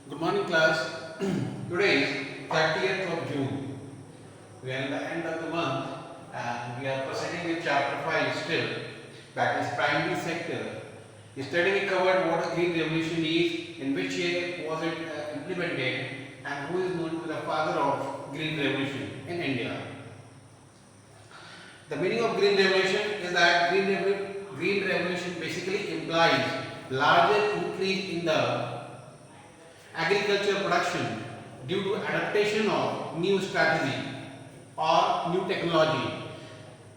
Good morning, class. Today is 30th of June. We are at the end of the month and we are proceeding with chapter 5 still, that is primary sector. Yesterday we covered what a green revolution is, in which year was it implemented, and who is known to be the father of green revolution in India. The meaning of green revolution is that green revolution basically implies larger increase in the agriculture production due to adaptation of new strategy or new technology.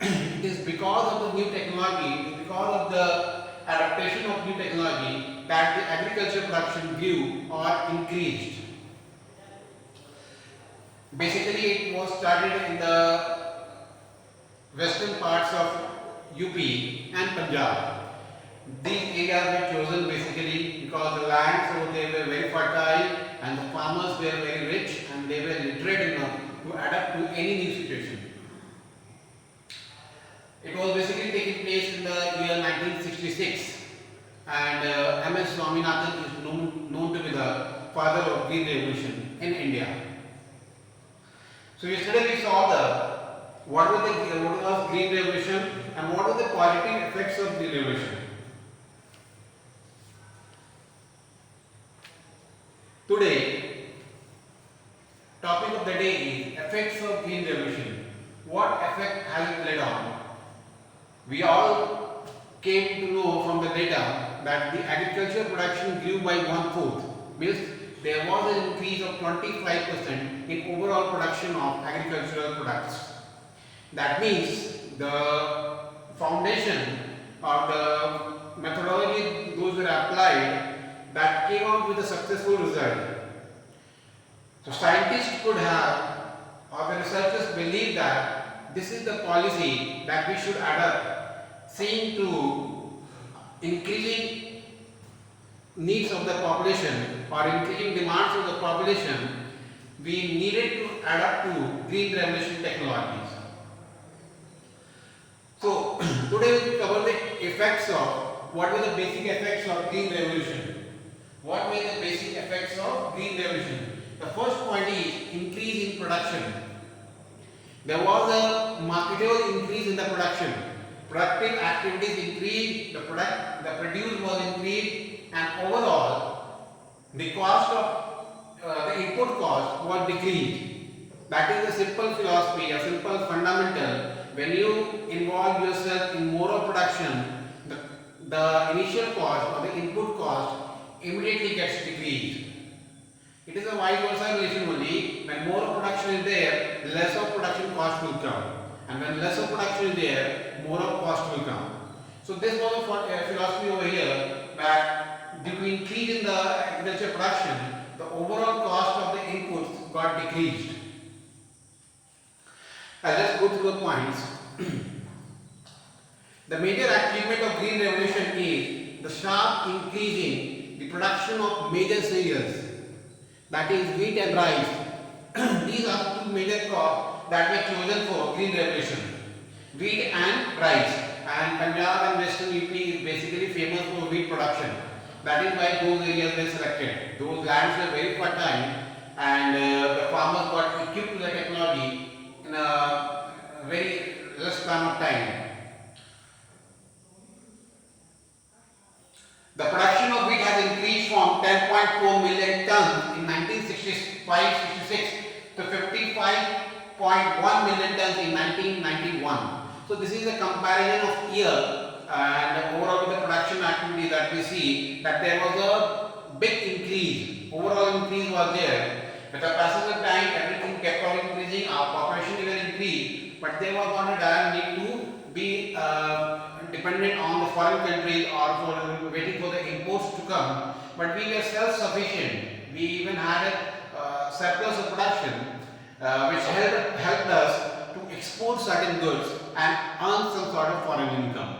It is because of the new technology, it is because of the adaptation of new technology that the agriculture production grew or increased. Basically, it was started in the western parts of UP and Punjab. These areas were chosen basically because the lands over there were very fertile and the farmers were very rich and they were literate enough to adapt to any new situation. It was basically taking place in the year 1966 and M.S. Swaminathan is known to be the father of green revolution in India. So yesterday we saw what was green revolution and what were the positive effects of green revolution. Today, topic of the day is effects of green revolution. What effect has it played on? We all came to know from the data that the agriculture production grew by 1/4. Means there was an increase of 25% in overall production of agricultural products. That means the foundation or the methodology those were applied that came out with a successful result. So scientists could have or the researchers believe that this is the policy that we should adopt, seeing to increasing needs of the population or increasing demands of the population, we needed to adapt to green revolution technologies. So today we will cover the effects of what were the basic effects of green revolution. What were the basic effects of green revolution? The first point is increase in production. There was a marketable increase in the production. Productive activities increased, the produce was increased, and overall the cost of the input cost was decreased. That is a simple philosophy, a simple fundamental. When you involve yourself in more of production, the initial cost or the input cost immediately gets decreased. It is a vice versa relation only. When more of production is there, less of production cost will come. And when less of production is there, more of cost will come. So this was a philosophy over here that due to increase in the agriculture production, the overall cost of the inputs got decreased. Let's go through the points. The major achievement of green revolution is the sharp increase in the production of major cereals, that is wheat and rice. These are two major crops that were chosen for green revolution, wheat and rice. And Punjab and Western UP is basically famous for wheat production. That is why those areas were selected. Those lands were very fertile and the farmers got equipped with the technology in a very less span of time. The production of wheat has increased from 10.4 million tons in 1965-66 to 55.1 million tons in 1991. So this is a comparison of year and overall with the production activity that we see that there was a big increase. Overall increase was there. With the passage of time, everything kept on increasing. Our population even increased, but there was not a dire need to be dependent on the foreign countries or for waiting for the imports to come. But we were self-sufficient. We even had a surplus of production, which helped us to export certain goods and earn some sort of foreign income.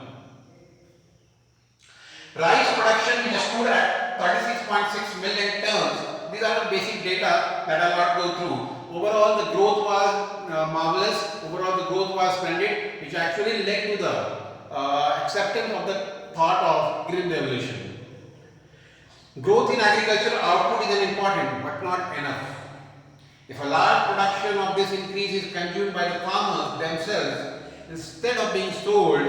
Rice production which stood at 36.6 million tons. These are the basic data that I will not go through. Overall, the growth was marvelous. Overall, the growth was splendid, which actually led to the acceptance of the thought of green revolution. Growth in agricultural output is an important but not enough. If a large production of this increase is consumed by the farmers themselves instead of being sold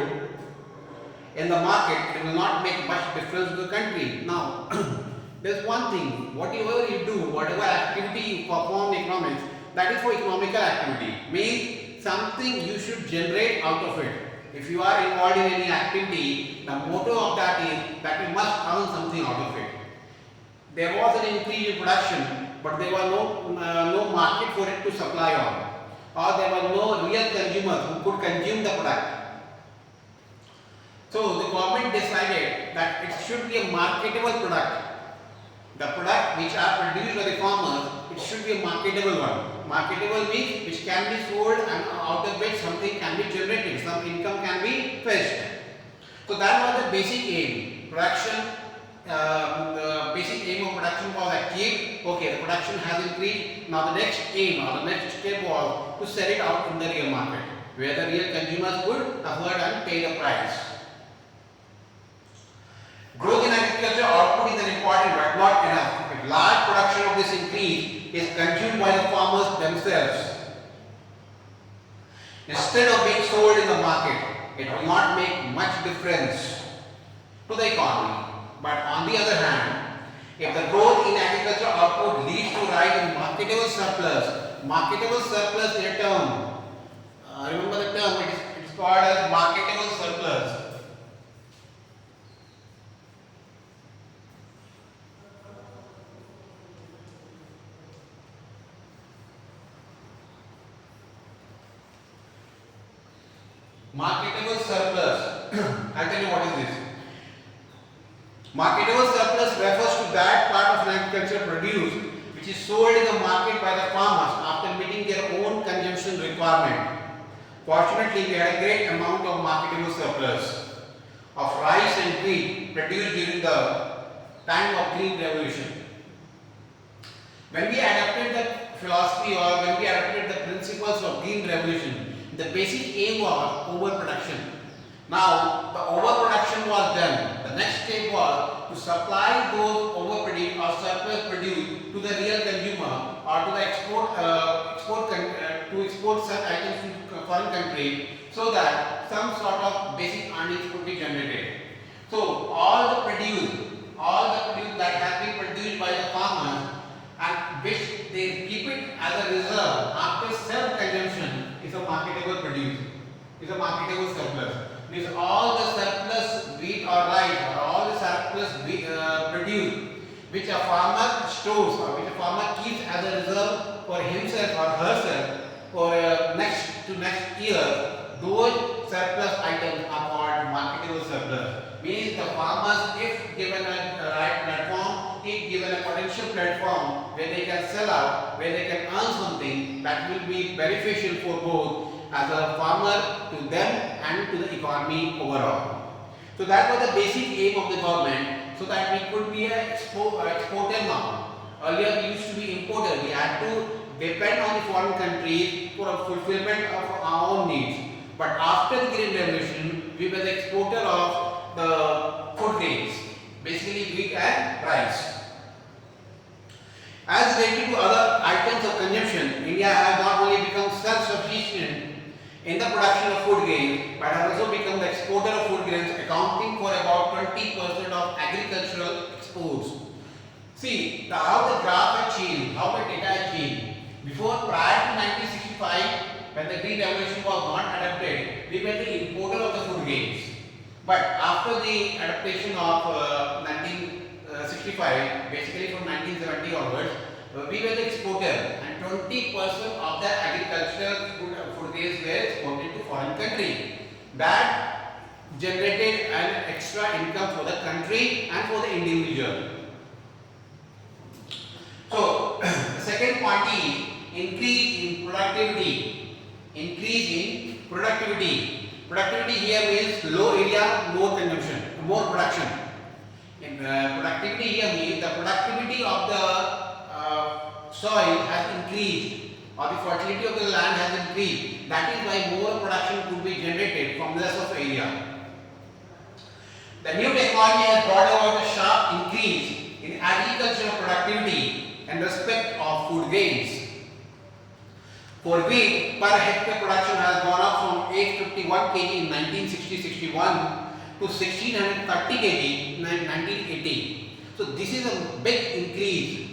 in the market, it will not make much difference to the country. Now, there's one thing, whatever you do, whatever activity you perform in economics, that is for economical activity. Means something you should generate out of it. If you are involved in any activity, the motto of that is that you must earn something out of it. There was an increase in production, but there was no market for it to supply on, or there were no real consumers who could consume the product. So the government decided that it should be a marketable product. The product which are produced by the farmers, it should be a marketable one. Marketable means which can be sold and out of which something can be generated, some income can be fetched. So that was the basic aim. Production, the basic aim of production was achieved. Okay, the production has increased. Now the next aim or the next step was to sell it out in the real market, where the real consumers could afford and pay the price. Growth in agriculture output is an important but not enough. If large production of this increase is consumed by the farmers themselves, instead of being sold in the market, it will not make much difference to the economy. But on the other hand, if the growth in agriculture output leads to rise in marketable surplus is a term. Remember the term, it's called as marketable surplus. Marketable surplus. I'll tell you what is this. Marketable surplus refers to that part of agriculture produce which is sold in the market by the farmers after meeting their own consumption requirement. Fortunately, we had a great amount of marketable surplus of rice and wheat produced during the time of Green Revolution. When we adopted the philosophy or when we adopted the principles of Green Revolution, the basic aim was overproduction. Now, the overproduction was done. The next step was to supply those overproduced or surplus produced to the real consumer or to the export such items to foreign countries so that some sort of basic earnings could be generated. So, all the produce that has been produced by the farmers and which they keep it as a reserve after self-consumption is a marketable produce, is a marketable surplus. Means all the surplus wheat or rice or all the surplus produce which a farmer stores or which a farmer keeps as a reserve for himself or herself for next year, those surplus items are called marketable surplus. Means the farmers, if given a right platform, if given a potential platform where they can sell out, where they can earn something, that will be beneficial for both as a farmer to them and to the economy overall. So that was the basic aim of the government, so that we could be an exporter now. Earlier we used to be importer. We had to depend on the foreign countries for a fulfillment of our own needs. But after the Green Revolution, we were the exporter of the food grains, basically wheat and rice. As related to other items of consumption, India has not only become self-sufficient in the production of food grains, but has also become the exporter of food grains, accounting for about 20% of agricultural exports. See how the graph has changed, how the data has changed. Before, prior to 1965, when the Green Revolution was not adopted, we were the importer of the food grains. But after the adaptation of 1965, basically from 1970 onwards, we were the exporter, and 20% of the agricultural food grains were exported to foreign country. That generated an extra income for the country and for the individual. So, the second point is increase in productivity. Increase in productivity. Productivity here means low area, more consumption, more production. In productivity here means the productivity of the soil has increased, or the fertility of the land has increased. That is why more production could be generated from less of area. The new technology has brought about a sharp increase in agricultural productivity and respect of food grains. For wheat, per hectare production has gone up from 851 kg in 1960-61 to 1630 kg in 1980. So this is a big increase.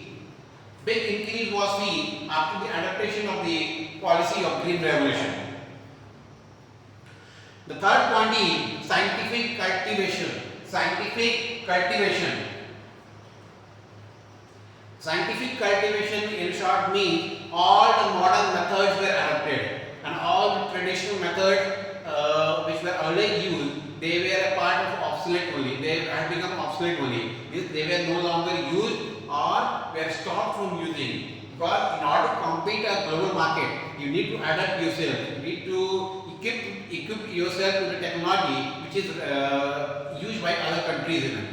Big increase was seen after the adaptation of the policy of Green Revolution. The third point is scientific cultivation. Scientific cultivation. Scientific cultivation in short means all the modern methods were adopted and all the traditional methods which were earlier used, they were a part of obsolete only. They had become obsolete only. They were no longer used or were stopped from using. Because in order to compete a global market, you need to adapt yourself. You need to equip yourself with the technology which is used by other countries even.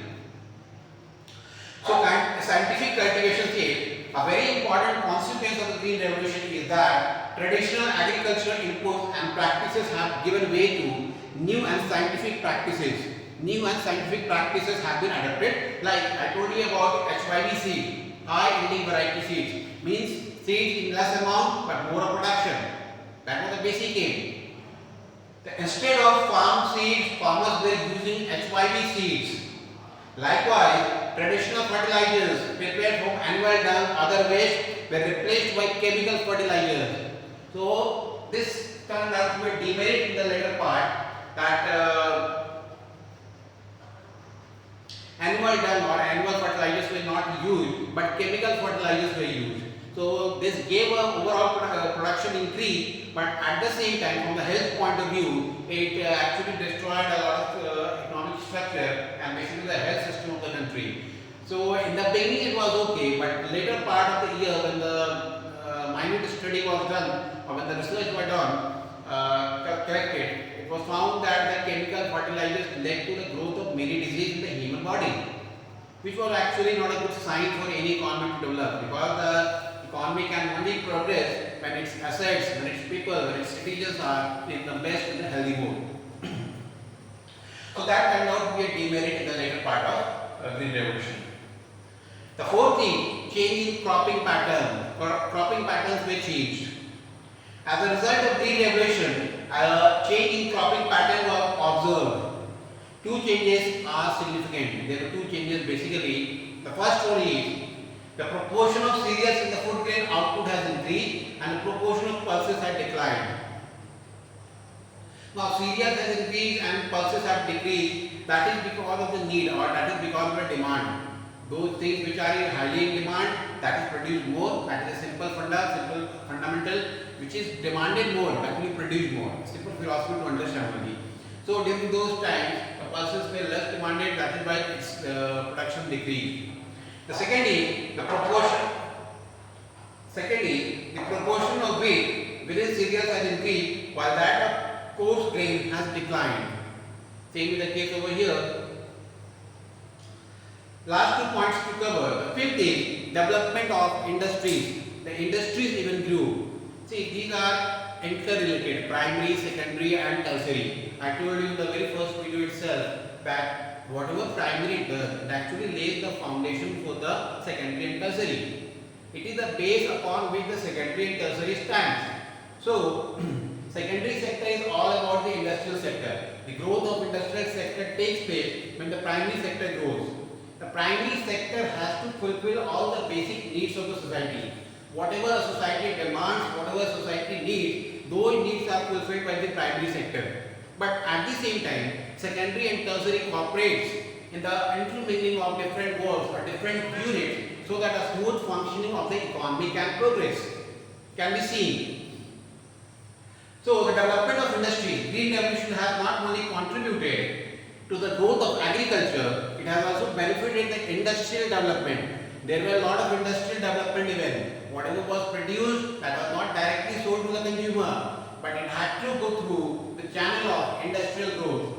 So scientific cultivation says a very important consequence of the Green Revolution is that traditional agricultural inputs and practices have given way to new and scientific practices. New and scientific practices have been adopted. Like I told you about HYV seed, high yielding variety seeds, means seeds in less amount but more production. That was the basic aim. Instead of farm seeds, farmers were using HYV seeds. Likewise, traditional fertilizers prepared from animal dung, other waste were replaced by chemical fertilizers. So this turned out to be a demerit in the later part that animal dung or animal fertilizers were not used, but chemical fertilizers were used. So this gave a overall production increase, but at the same time, from the health point of view, it actually destroyed a lot of economic structure and basically the health system of the country. So in the beginning it was okay, but later part of the year when the minute study was done or when the research was done, corrected, it was found that the chemical fertilizers led to the growth of many diseases in the human body, which was actually not a good sign for any economy to develop, because the economy can only progress when its assets, when its people, when its citizens are in the best and the healthy mood. So that turned out to be a demerit in the later part of Green Revolution. The fourth thing, change in cropping pattern. Cropping patterns were changed. As a result of Green Revolution, a change in cropping pattern was observed. Two changes are significant. There are two changes basically. The first one is the proportion of cereals in the food grain output has increased and the proportion of pulses has declined. Now cereals has increased and pulses have decreased. That is because of the need, or that is because of the demand. Those things which are highly in demand, that is produced more. That is a simple fundamental which is demanded more, actually produced more. Simple philosophy to understand only. So during those times, the pulses were less demanded. That is why its production decreased. The second is the proportion. Secondly, the proportion of wheat within cereals has increased while that of coarse grain has declined. Same is the case over here. Last 2 points to cover. The fifth is development of industries. The industries even grew. See, these are interrelated, primary, secondary and tertiary. I told you in the very first video itself that whatever primary does, it actually lays the foundation for the secondary and tertiary. It is the base upon which the secondary and tertiary stands. So, secondary sector is all about the industrial sector. The growth of industrial sector takes place when the primary sector grows. The primary sector has to fulfill all the basic needs of the society. Whatever a society demands, whatever a society needs, those needs are fulfilled by the primary sector. But at the same time, secondary and tertiary cooperates in the intermingling of different works or different units so that a smooth functioning of the economy can progress, can be seen. So the development of industry, Green Revolution has not only contributed to the growth of agriculture, it has also benefited the industrial development. There were a lot of industrial development events. Whatever was produced, that was not directly sold to the consumer, but it had to go through the channel of industrial growth.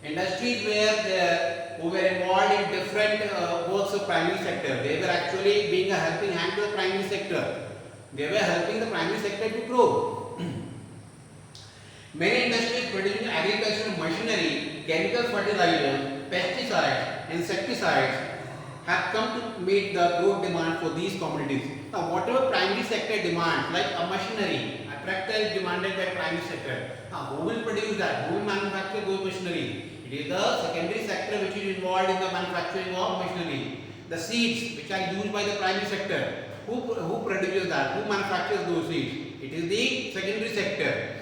Industries were there who were involved in different works of primary sector. They were actually being a helping hand to the primary sector. They were helping the primary sector to grow. Many industries producing agricultural machinery, chemical fertilizers, pesticides, insecticides have come to meet the growth demand for these commodities. Now, whatever primary sector demands, like a machinery, a tractor is demanded by primary sector. Now, who will produce that? Who will manufacture those machinery? It is the secondary sector which is involved in the manufacturing of machinery. The seeds which are used by the primary sector, who produces that? Who manufactures those seeds? It is the secondary sector.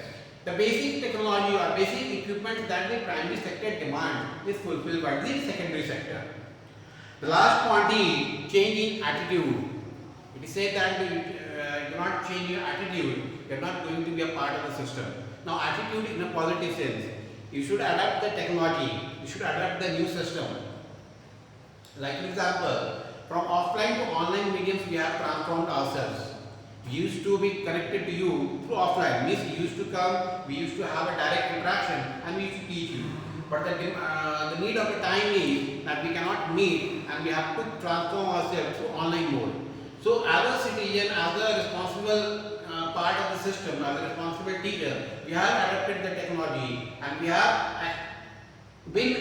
The basic technology or basic equipment that the primary sector demands is fulfilled by the secondary sector. The last point is change in attitude. It is said that if you do not change your attitude, you are not going to be a part of the system. Now, attitude in a positive sense. You should adapt the technology. You should adapt the new system. Like for example, from offline to online mediums, we have transformed ourselves. We used to be connected to you through offline. Means you used to come, we used to have a direct interaction, and we used to teach you. But the need of the time is that we cannot meet, and we have to transform ourselves through online mode. So, as a citizen, as a responsible part of the system, as a responsible teacher, we have adapted the technology, and we have been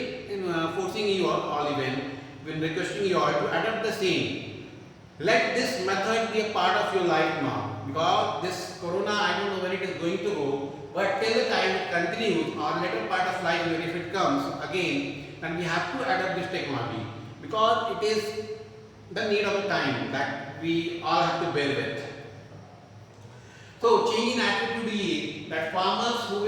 forcing you all even, been requesting you all to adapt the same. Let this method be a part of your life now, because this corona, I don't know when it is going to go, but till the time it continues or later part of life, when if it comes again, then we have to adapt this technology, because it is the need of the time that we all have to bear with. So change in attitude is that farmers who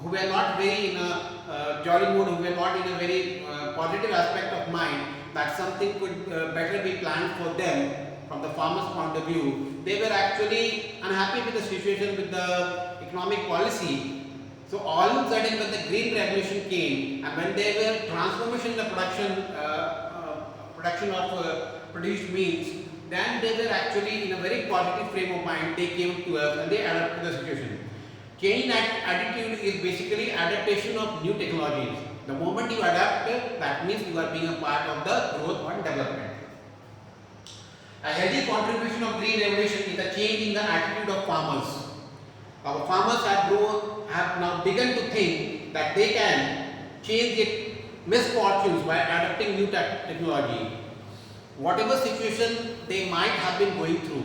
were not very in a jolly mood, who were not in a very positive aspect of mind, that something could better be planned for them from the farmer's point of view. They were actually unhappy with the situation with the economic policy. So all of a sudden when the green revolution came, and when there were transformation in the production of produced means, then they were actually in a very positive frame of mind. They came to us and they adapted to the situation. Change in attitude is basically adaptation of new technologies. The moment you adapt, that means you are being a part of the growth and development. A healthy contribution of green revolution is the change in the attitude of farmers. Our farmers have now begun to think that they can change their misfortunes by adapting new technology. Whatever situation they might have been going through,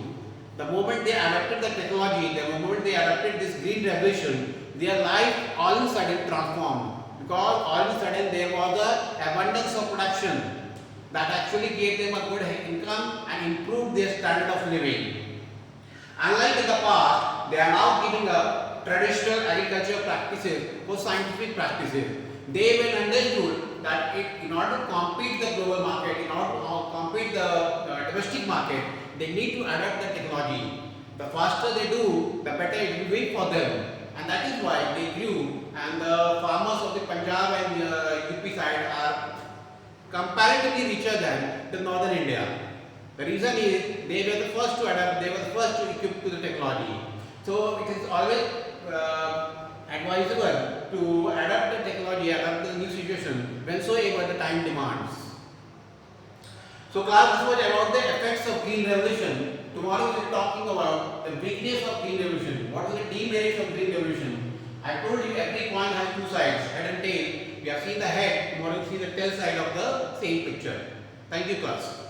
the moment they adapted the technology, the moment they adapted this green revolution, their life all of a sudden transformed. Because all of a sudden there was an abundance of production that actually gave them a good income and improved their standard of living. Unlike in the past, they are now giving up traditional agricultural practices for scientific practices. They will understood that in order to compete the global market, in order to compete the domestic market, they need to adapt the technology. The faster they do, the better it will be for them. And that is why they grew, and the farmers of the Punjab and UP side are comparatively richer than the northern India. The reason is they were the first to adapt, they were the first to equip to the technology. So it is always advisable to adapt the technology, adapt the new situation whensoever the time demands. So class, this was about the effects of green revolution. Tomorrow we will be talking about the weakness of green revolution. What are the demerits of green revolution? I told you every coin has two sides, head and tail. We have seen the head, tomorrow we will see the tail side of the same picture. Thank you class.